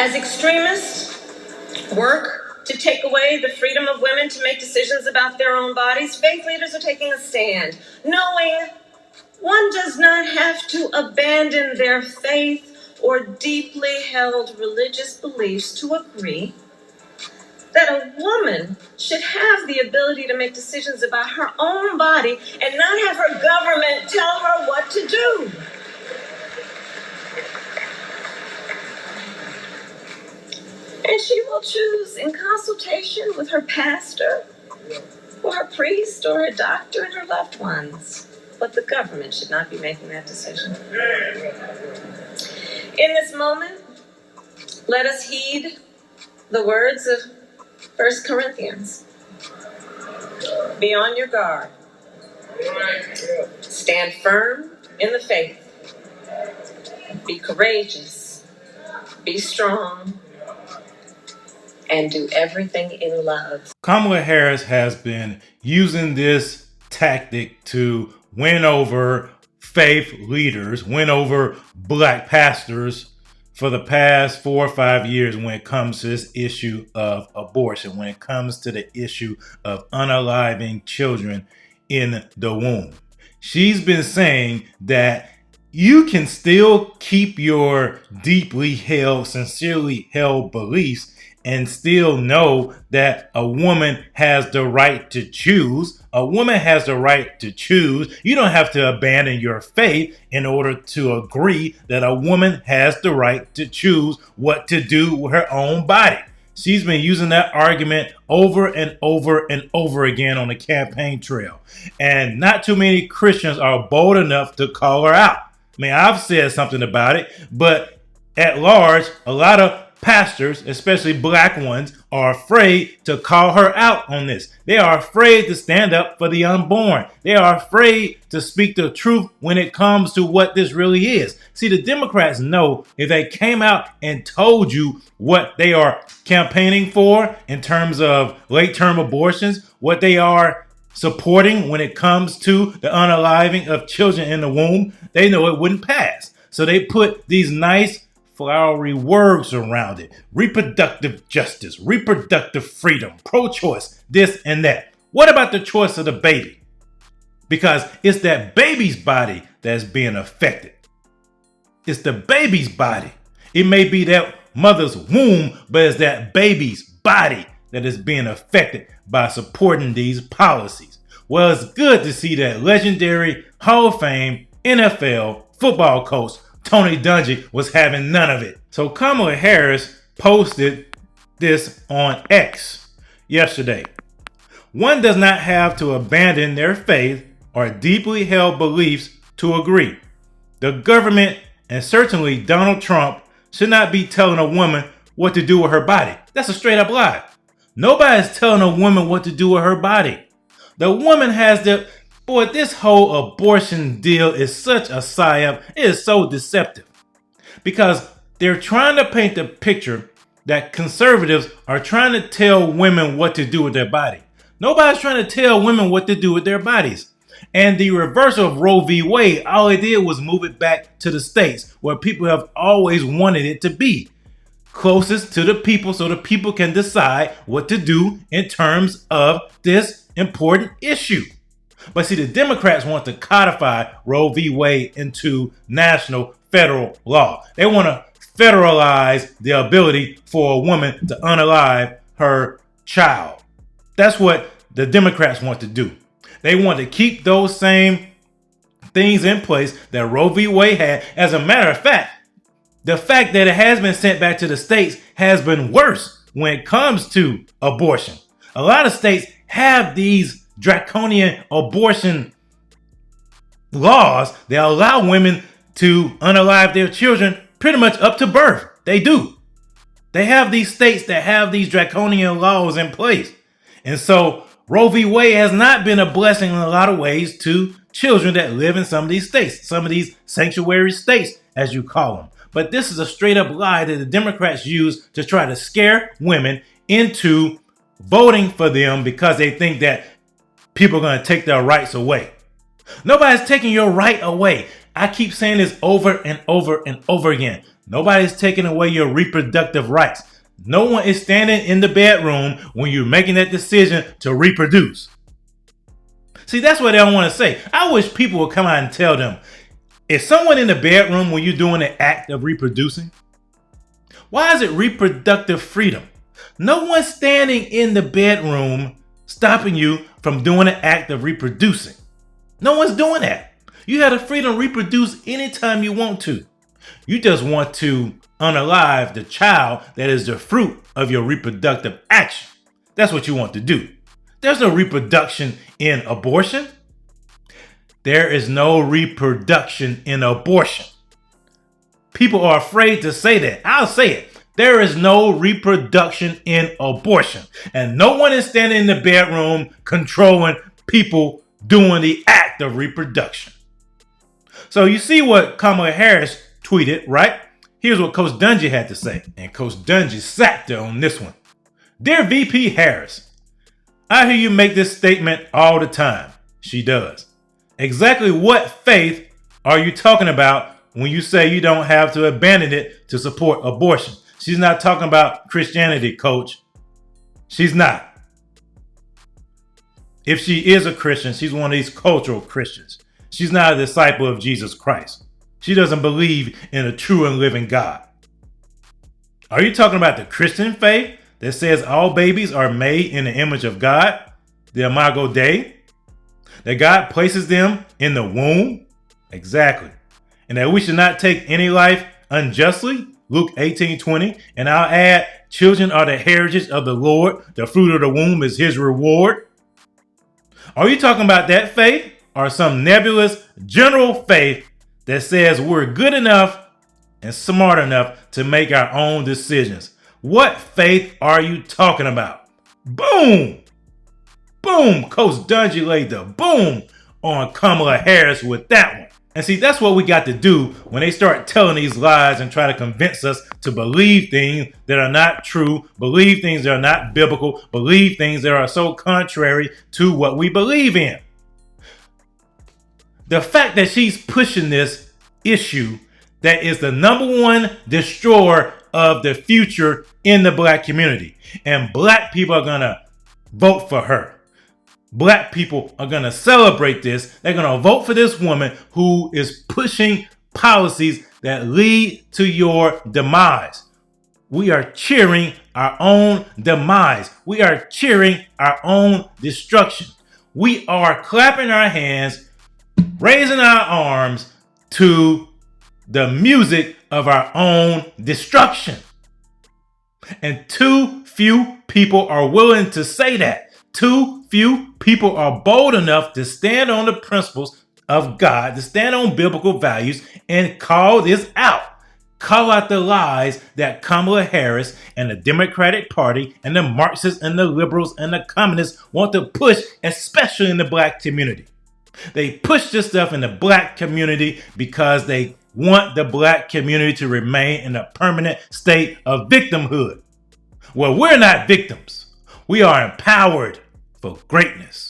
As extremists work to take away the freedom of women to make decisions about their own bodies, faith leaders are taking a stand, knowing one does not have to abandon their faith or deeply held religious beliefs to agree that a woman should have the ability to make decisions about her own body and not have her government tell her what to do. And she will choose in consultation with her pastor or her priest or her doctor and her loved ones. But the government should not be making that decision. In this moment, let us heed the words of 1 Corinthians. Be on your guard. Stand firm in the faith. Be courageous. Be strong. And do everything in love. Kamala Harris has been using this tactic to win over faith leaders, win over black pastors for the past 4 or 5 years when it comes to this issue of abortion, when it comes to the issue of unaliving children in the womb. She's been saying that you can still keep your deeply held, sincerely held beliefs and still know that a woman has the right to choose. A woman has the right to choose. You don't have to abandon your faith in order to agree that a woman has the right to choose what to do with her own body. She's been using that argument over and over and over again on the campaign trail. And not too many Christians are bold enough to call her out. I mean, I've said something about it, but at large, a lot of pastors, especially black ones, are afraid to call her out on this. They are afraid to stand up for the unborn. They are afraid to speak the truth when it comes to what this really is. See, the Democrats know if they came out and told you what they are campaigning for in terms of late-term abortions, what they are supporting when it comes to the unaliving of children in the womb, they know it wouldn't pass. So they put these nice flowery words around it. Reproductive justice, reproductive freedom, pro-choice, this and that. What about the choice of the baby? Because it's that baby's body that's being affected. It's the baby's body. It may be that mother's womb, but it's that baby's body that is being affected by supporting these policies. Well, it's good to see that legendary Hall of Fame NFL football coach Tony Dungy was having none of it. So Kamala Harris posted this on X yesterday. One does not have to abandon their faith or deeply held beliefs to agree. The government, and certainly Donald Trump, should not be telling a woman what to do with her body. That's a straight up lie. Nobody's telling a woman what to do with her body. The woman has the... Boy, this whole abortion deal is such a psyop. It is so deceptive. Because they're trying to paint the picture that conservatives are trying to tell women what to do with their body. Nobody's trying to tell women what to do with their bodies. And the reversal of Roe v. Wade, all it did was move it back to the states where people have always wanted it to be. Closest to the people so the people can decide what to do in terms of this important issue. But see, the Democrats want to codify Roe v. Wade into national federal law. They want to federalize the ability for a woman to unalive her child. That's what the Democrats want to do. They want to keep those same things in place that Roe v. Wade had. As a matter of fact, the fact that it has been sent back to the states has been worse when it comes to abortion. A lot of states have these draconian abortion laws that allow women to unalive their children pretty much up to birth. They do. They have these states that have these draconian laws in place. And so Roe v. Wade has not been a blessing in a lot of ways to children that live in some of these states, some of these sanctuary states, as you call them. But this is a straight up lie that the Democrats use to try to scare women into voting for them because they think that people are going to take their rights away. Nobody's taking your right away. I keep saying this over and over and over again. Nobody's taking away your reproductive rights. No one is standing in the bedroom when you're making that decision to reproduce. See, that's what they don't want to say. I wish people would come out and tell them, is someone in the bedroom when you're doing the act of reproducing? Why is it reproductive freedom? No one's standing in the bedroom stopping you from doing the act of reproducing. No one's doing that. You have the freedom to reproduce anytime you want to. You just want to unalive the child that is the fruit of your reproductive action. That's what you want to do. There's no reproduction in abortion. There is no reproduction in abortion. People are afraid to say that. I'll say it. There is no reproduction in abortion. And no one is standing in the bedroom controlling people doing the act of reproduction. So you see what Kamala Harris tweeted, right? Here's what Coach Dungy had to say. And Coach Dungy sacked her on this one. Dear VP Harris, I hear you make this statement all the time. She does. Exactly what faith are you talking about when you say you don't have to abandon it to support abortion? She's not talking about Christianity, Coach. She's not. If she is a Christian, she's one of these cultural Christians. She's not a disciple of Jesus Christ. She doesn't believe in a true and living God. Are you talking about the Christian faith that says all babies are made in the image of God, the Imago Dei? That God places them in the womb? Exactly. And that we should not take any life unjustly? Luke 18:20. And I'll add, children are the heritage of the Lord. The fruit of the womb is his reward. Are you talking about that faith or some nebulous general faith that says we're good enough and smart enough to make our own decisions? What faith are you talking about? Boom! Boom! Coach Dungy laid the boom on Kamala Harris with that one. And see, that's what we got to do when they start telling these lies and try to convince us to believe things that are not true, believe things that are not biblical, believe things that are so contrary to what we believe in. The fact that she's pushing this issue that is the number one destroyer of the future in the black community. And black people are going to vote for her. Black people are going to celebrate this. They're going to vote for this woman who is pushing policies that lead to your demise. We are cheering our own demise. We are cheering our own destruction. We are clapping our hands, raising our arms to the music of our own destruction. And too few people are willing to say that. Too few people are bold enough to stand on the principles of God, to stand on biblical values and call this out. Call out the lies that Kamala Harris and the Democratic Party and the Marxists and the liberals and the communists want to push, especially in the black community. They push this stuff in the black community because they want the black community to remain in a permanent state of victimhood. Well, we're not victims. We are empowered for greatness.